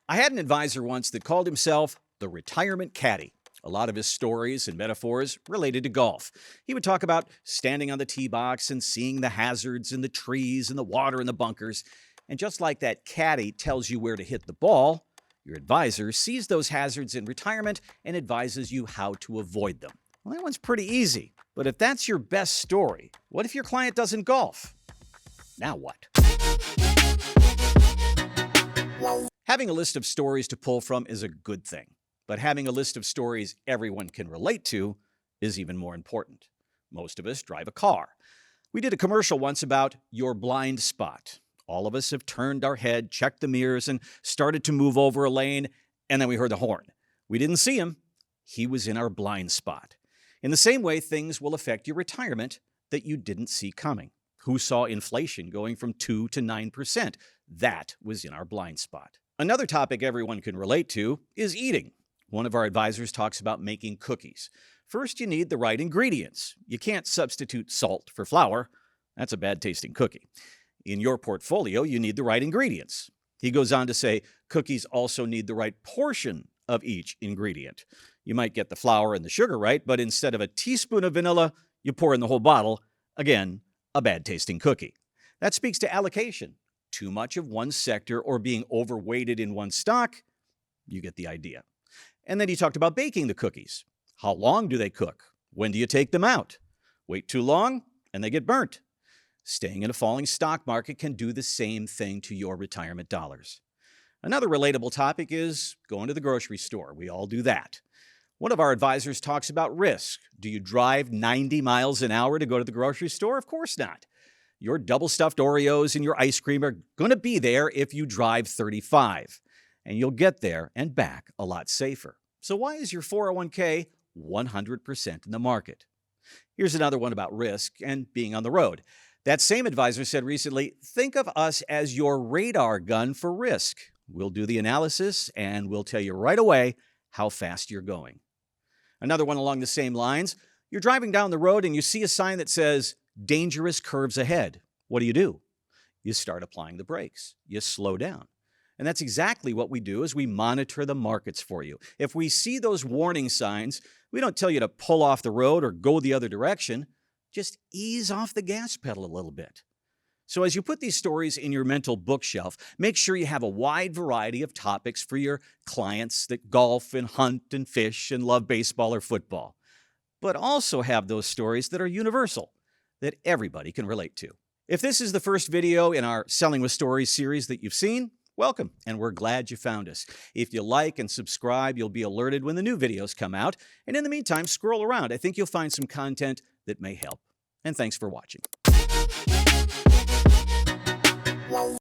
I had an advisor once that called himself the retirement caddy. A lot of his stories and metaphors related to golf. He would talk about standing on the tee box and seeing the hazards in the trees and the water in the bunkers. And just like that caddy tells you where to hit the ball, your advisor sees those hazards in retirement and advises you how to avoid them. Well, that one's pretty easy. But if that's your best story, what if your client doesn't golf? Now what? Having a list of stories to pull from is a good thing, but having a list of stories everyone can relate to is even more important. Most of us drive a car. We did a commercial once about your blind spot. All of us have turned our head, checked the mirrors, and started to move over a lane, and then we heard the horn. We didn't see him. He was in our blind spot. In the same way, things will affect your retirement that you didn't see coming. Who saw inflation going from 2 to 9%? That was in our blind spot. Another topic everyone can relate to is eating. One of our advisors talks about making cookies. First, you need the right ingredients. You can't substitute salt for flour. That's a bad-tasting cookie. In your portfolio, you need the right ingredients. He goes on to say cookies also need the right portion of each ingredient. You might get the flour and the sugar right, but instead of a teaspoon of vanilla, you pour in the whole bottle. Again, a bad-tasting cookie. That speaks to allocation. Too much of one sector or being overweighted in one stock, you get the idea. And then he talked about baking the cookies. How long do they cook? When do you take them out? Wait too long, and they get burnt. Staying in a falling stock market can do the same thing to your retirement dollars. Another relatable topic is going to the grocery store. We all do that. One of our advisors talks about risk. Do you drive 90 miles an hour to go to the grocery store? Of course not. Your double-stuffed Oreos and your ice cream are going to be there if you drive 35. And you'll get there and back a lot safer. So why is your 401k 100% in the market? Here's another one about risk and being on the road. That same advisor said recently, think of us as your radar gun for risk. We'll do the analysis and we'll tell you right away how fast you're going. Another one along the same lines, you're driving down the road and you see a sign that says, dangerous curves ahead. What do? You start applying the brakes. You slow down. And that's exactly what we do as we monitor the markets for you. If we see those warning signs, we don't tell you to pull off the road or go the other direction. Just ease off the gas pedal a little bit. So as you put these stories in your mental bookshelf, make sure you have a wide variety of topics for your clients that golf and hunt and fish and love baseball or football. But also have those stories that are universal, that everybody can relate to. If this is the first video in our Selling with Stories series that you've seen, welcome, and we're glad you found us. If you like and subscribe, you'll be alerted when the new videos come out. And in the meantime, scroll around. I think you'll find some content that may help. And thanks for watching.